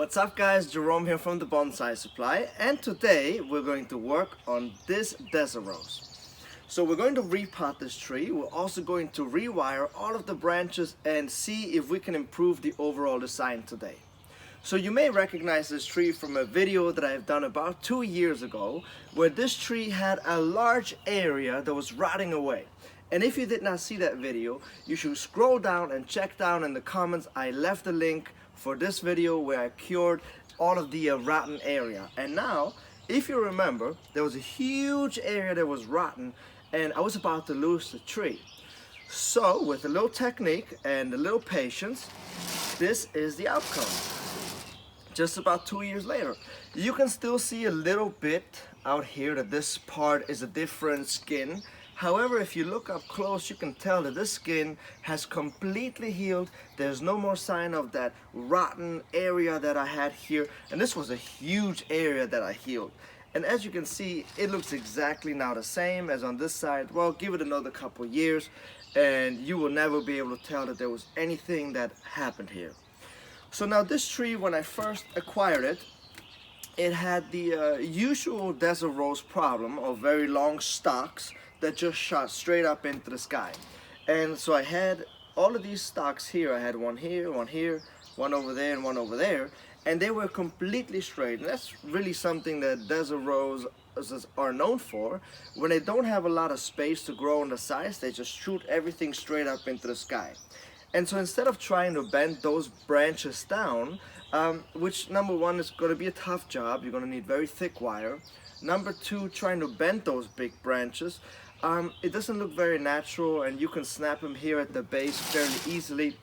What's up guys, Jerome here from the Bonsai Supply, and today we're going to work on this desert rose. So we're going to repot this tree. We're also going to rewire all of the branches and see if we can improve the overall design today. So you may recognize this tree from a video that I've done about 2 years ago, where this tree had a large area that was rotting away. And if you did not see that video, you should scroll down and check down in the comments. I left a link for this video where I cured all of the rotten area. And now, if you remember, there was a huge area that was rotten and I was about to lose the tree. So with a little technique and a little patience, this is the outcome. Just about 2 years later, you can still see a little bit out here that this part is a different skin. However, if you look up close, you can tell that this skin has completely healed. There's no more sign of that rotten area that I had here. And this was a huge area that I healed. And as you can see, it looks exactly now the same as on this side. Well, give it another couple years and you will never be able to tell that there was anything that happened here. So now this tree, when I first acquired it, it had the usual desert rose problem of very long stalks that just shot straight up into the sky. And so I had all of these stalks here. I had one here, one over there, and one over there, and they were completely straight. And that's really something that desert roses are known for. When they don't have a lot of space to grow on the sides, they just shoot everything straight up into the sky. And so instead of trying to bend those branches down, which number one is going to be a tough job, you're going to need very thick wire. Number two, trying to bend those big branches, it doesn't look very natural and you can snap them here at the base fairly easily.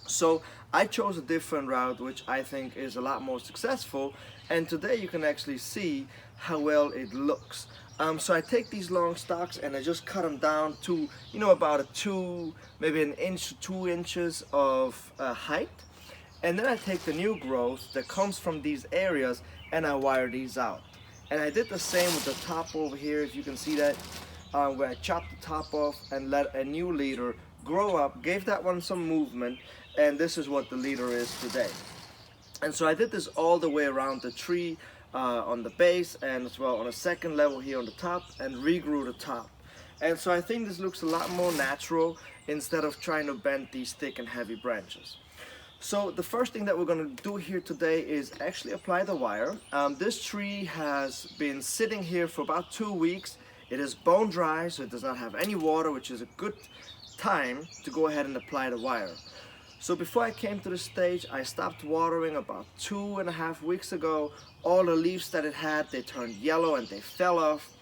So I chose a different route, which I think is a lot more successful, and today you can actually see how well it looks. So I take these long stalks and I just cut them down to, about maybe an inch to 2 inches of height. And then I take the new growth that comes from these areas and I wire these out. And I did the same with the top over here, if you can see that, where I chopped the top off and let a new leader grow up, gave that one some movement, and this is what the leader is today. And so I did this all the way around the tree, on the base and as well on a second level here on the top, and regrew the top. And so I think this looks a lot more natural instead of trying to bend these thick and heavy branches. So the first thing that we're going to do here today is actually apply the wire. This tree has been sitting here for about 2 weeks. It is bone dry, so it does not have any water, which is a good time to go ahead and apply the wire. So before I came to this stage, I stopped watering about 2.5 weeks ago. All the leaves that it had, they turned yellow and they fell off.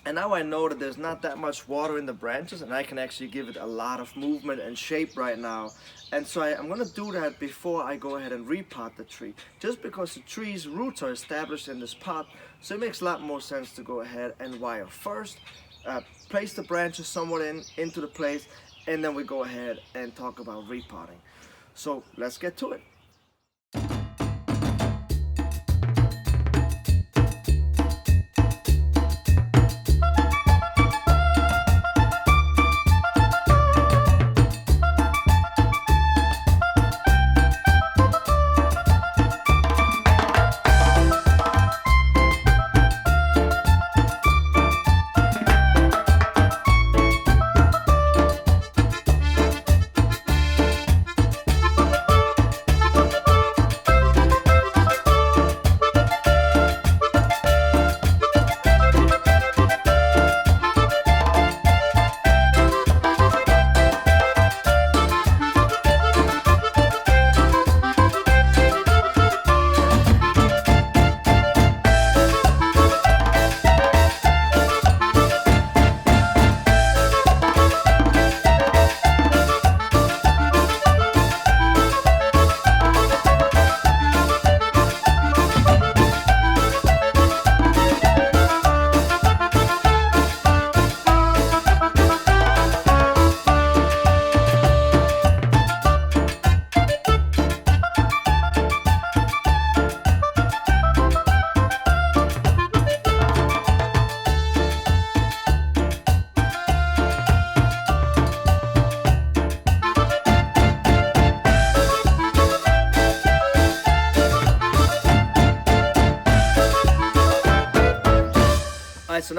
And now I know that there's not that much water in the branches and I can actually give it a lot of movement and shape right now. And so I'm going to do that before I go ahead and repot the tree. Just because the tree's roots are established in this pot, so it makes a lot more sense to go ahead and wire first. Place the branches somewhat into the place, and then we go ahead and talk about repotting. So let's get to it.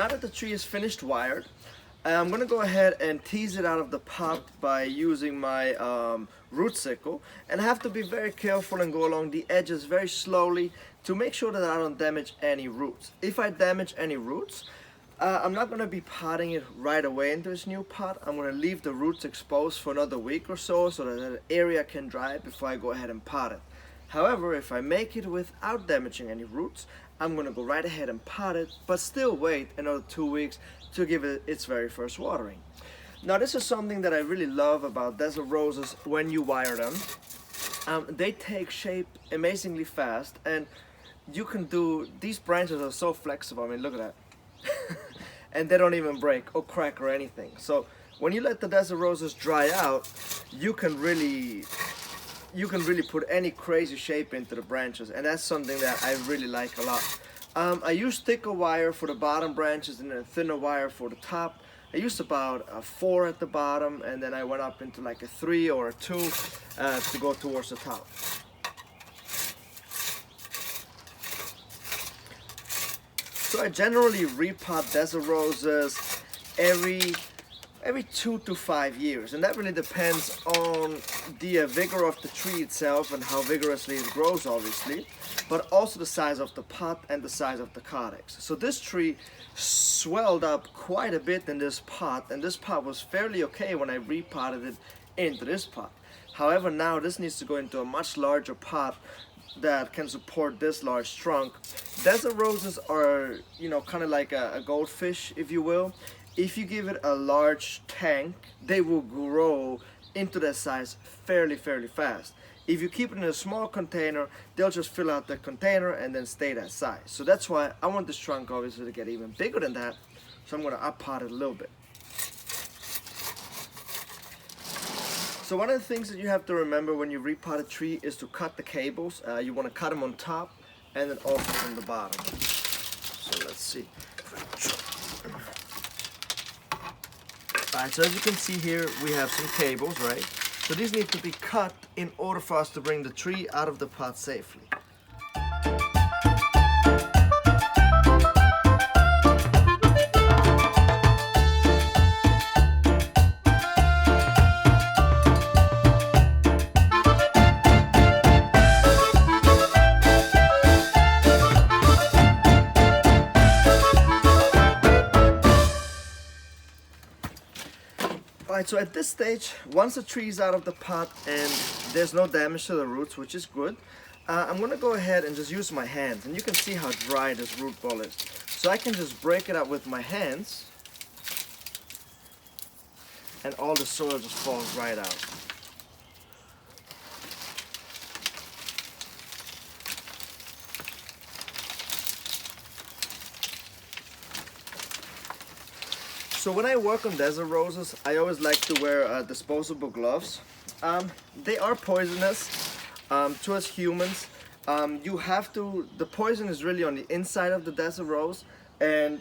now that the tree is finished wired, I'm going to go ahead and tease it out of the pot by using my root sickle, and I have to be very careful and go along the edges very slowly to make sure that I don't damage any roots. If I damage any roots, I'm not going to be potting it right away into this new pot. I'm going to leave the roots exposed for another week or so that the area can dry before I go ahead and pot it. However, if I make it without damaging any roots, I'm going to go right ahead and pot it, but still wait another 2 weeks to give it its very first watering. Now this is something that I really love about desert roses when you wire them. They take shape amazingly fast, and you can do, these branches are so flexible. I mean, look at that. And they don't even break or crack or anything. So when you let the desert roses dry out, you can really put any crazy shape into the branches, and that's something that I really like a lot. I use thicker wire for the bottom branches and a thinner wire for the top. I used about a 4 at the bottom, and then I went up into like a 3 or a 2 to go towards the top. So I generally repot desert roses every 2 to 5 years, and that really depends on the vigor of the tree itself and how vigorously it grows, obviously, but also the size of the pot and the size of the codex. So this tree swelled up quite a bit in this pot, and this pot was fairly okay when I repotted it into this pot. However, now this needs to go into a much larger pot that can support this large trunk. Desert roses are, you know, kind of like a goldfish, if you will. If you give it a large tank, they will grow into that size fairly fast. If you keep it in a small container, they'll just fill out the container and then stay that size. So that's why I want this trunk obviously to get even bigger than that. So I'm going to up pot it a little bit. So one of the things that you have to remember when you repot a tree is to cut the cables. You want to cut them on top and then also from the bottom. So let's see. Alright, so as you can see here, we have some cables, right? So these need to be cut in order for us to bring the tree out of the pot safely. Alright, so at this stage, once the tree is out of the pot and there's no damage to the roots, which is good, I'm going to go ahead and just use my hands. And you can see how dry this root ball is. So I can just break it up with my hands, and all the soil just falls right out. So when I work on desert roses, I always like to wear disposable gloves. They are poisonous to us humans. The poison is really on the inside of the desert rose, and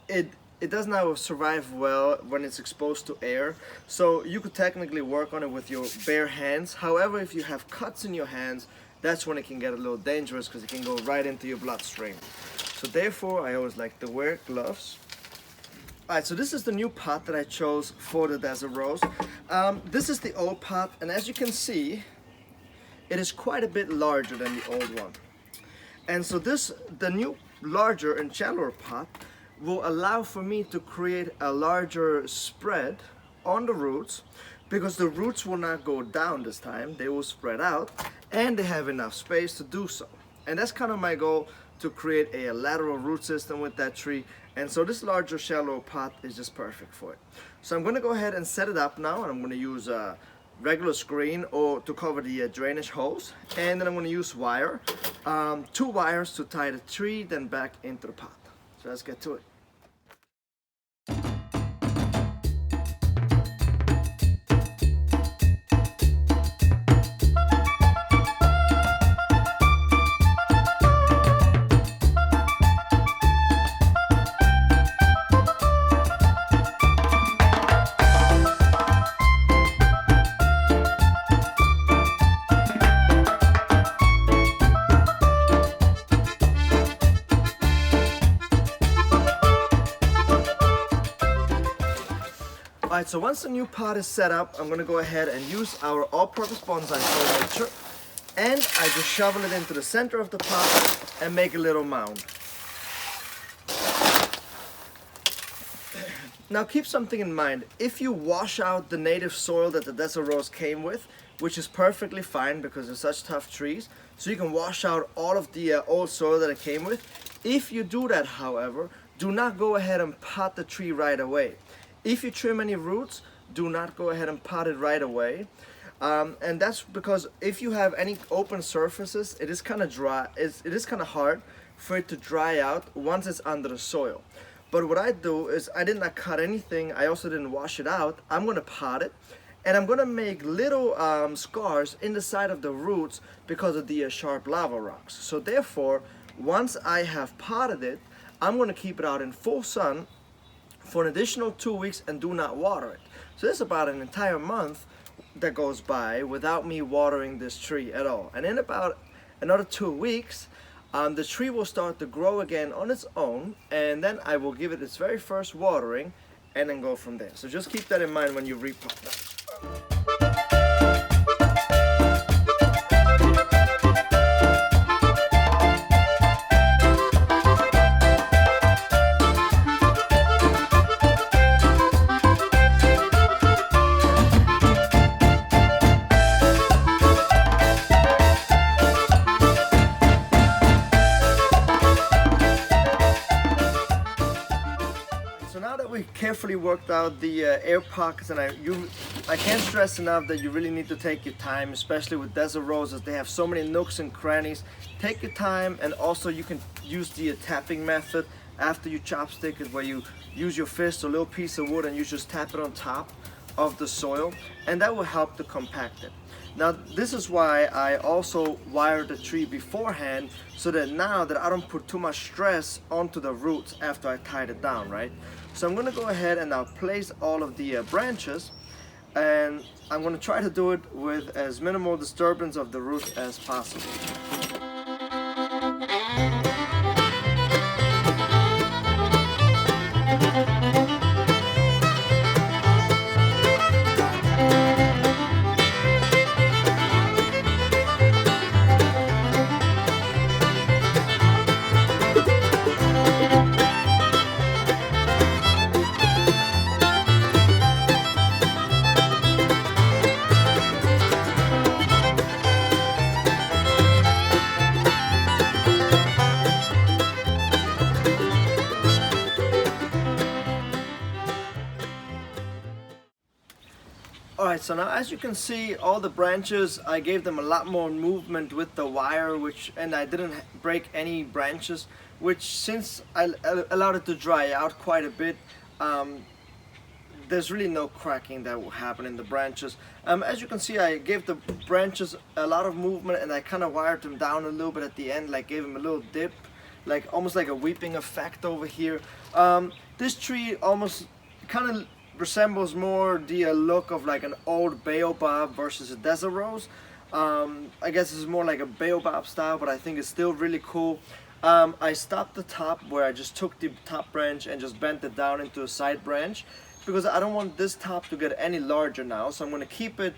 it does not survive well when it's exposed to air. So you could technically work on it with your bare hands. However, if you have cuts in your hands, that's when it can get a little dangerous because it can go right into your bloodstream. So therefore, I always like to wear gloves. Alright, so this is the new pot that I chose for the desert rose. This is the old pot, and as you can see, it is quite a bit larger than the old one. And so the new larger and shallower pot will allow for me to create a larger spread on the roots, because the roots will not go down this time, they will spread out, and they have enough space to do so. And that's kind of my goal, to create a lateral root system with that tree. And so this larger shallow pot is just perfect for it. So I'm going to go ahead and set it up now, and I'm going to use a regular screen or to cover the drainage holes, and then I'm going to use wire, 2 wires to tie the tree then back into the pot. So let's get to it. Alright, so once the new pot is set up, I'm going to go ahead and use our all-purpose bonsai soil mixture, and I just shovel it into the center of the pot and make a little mound. Now keep something in mind. If you wash out the native soil that the desert rose came with, which is perfectly fine because they're such tough trees, so you can wash out all of the old soil that it came with. If you do that, however, do not go ahead and pot the tree right away. If you trim any roots, do not go ahead and pot it right away. And that's because if you have any open surfaces, it is kind of dry, it is kind of hard for it to dry out once it's under the soil. But what I do is I did not cut anything, I also didn't wash it out. I'm going to pot it, and I'm going to make little scars in the side of the roots because of the sharp lava rocks. So therefore, once I have potted it, I'm going to keep it out in full sun for an additional 2 weeks and do not water it. So there's about an entire month that goes by without me watering this tree at all. And in about another 2 weeks, the tree will start to grow again on its own, and then I will give it its very first watering and then go from there. So just keep that in mind when you repot that. We carefully worked out the air pockets, and I can't stress enough that you really need to take your time, especially with desert roses. They have so many nooks and crannies. Take your time, and also you can use the tapping method after you chopstick it, where you use your fist or a little piece of wood and you just tap it on top of the soil, and that will help to compact it. Now this is why I also wired the tree beforehand, so that now that I don't put too much stress onto the roots after I tied it down, right? So I'm going to go ahead and now place all of the branches, and I'm going to try to do it with as minimal disturbance of the root as possible. Alright, so now as you can see, all the branches, I gave them a lot more movement with the wire, and I didn't break any branches, which since I allowed it to dry out quite a bit, there's really no cracking that will happen in the branches. As you can see, I gave the branches a lot of movement, and I kind of wired them down a little bit at the end, like gave them a little dip, like almost like a weeping effect over here. This tree almost kind of resembles more the look of like an old baobab versus a desert rose. I guess it's more like a baobab style, but I think it's still really cool. I stopped the top where I just took the top branch and just bent it down into a side branch, because I don't want this top to get any larger now. So I'm going to keep it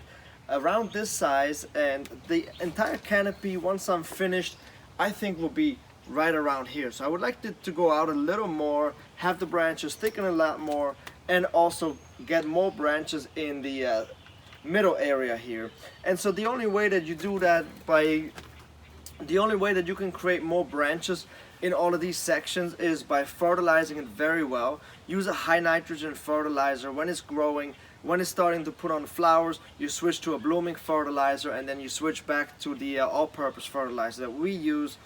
around this size, and the entire canopy, once I'm finished, I think will be right around here. So I would like it to go out a little more, have the branches thicken a lot more, and also get more branches in the middle area here. And so the only way that you do that, the only way that you can create more branches in all of these sections, is by fertilizing it very well. Use a high nitrogen fertilizer when it's growing. When it's starting to put on flowers, you switch to a blooming fertilizer, and then you switch back to the all-purpose fertilizer that we use,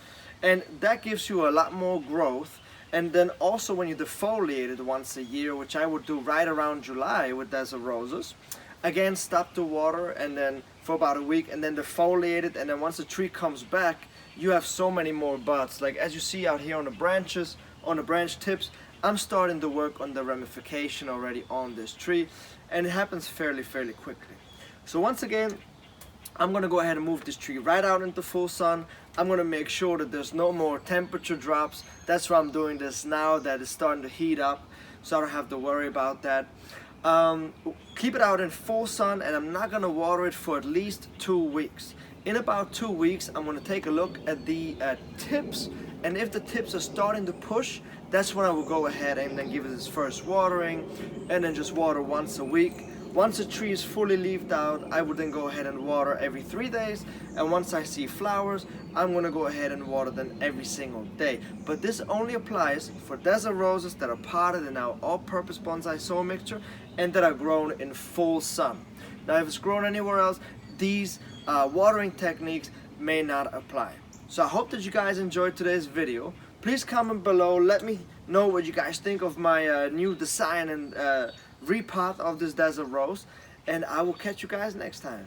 and that gives you a lot more growth. And then also when you defoliate it once a year, which I would do right around July with desert roses, again stop the water and then for about a week, and then defoliate it, and then once the tree comes back, you have so many more buds. Like as you see out here on the branches, on the branch tips, I'm starting to work on the ramification already on this tree, and it happens fairly quickly. So once again, I'm going to go ahead and move this tree right out into full sun. I'm going to make sure that there's no more temperature drops. That's why I'm doing this now, that it's starting to heat up, so I don't have to worry about that. keep it out in full sun, and I'm not gonna water it for at least 2 weeks. In about 2 weeks, I'm gonna take a look at the tips, and if the tips are starting to push, that's when I will go ahead and then give it its first watering, and then just water once a week. Once the tree is fully leaved out, I would then go ahead and water every 3 days, and once I see flowers, I'm gonna go ahead and water them every single day. But this only applies for desert roses that are potted in our all-purpose bonsai soil mixture and that are grown in full sun. Now, if it's grown anywhere else, these watering techniques may not apply. So I hope that you guys enjoyed today's video. Please comment below, let me know what you guys think of my new design and repot of this desert rose, and I will catch you guys next time.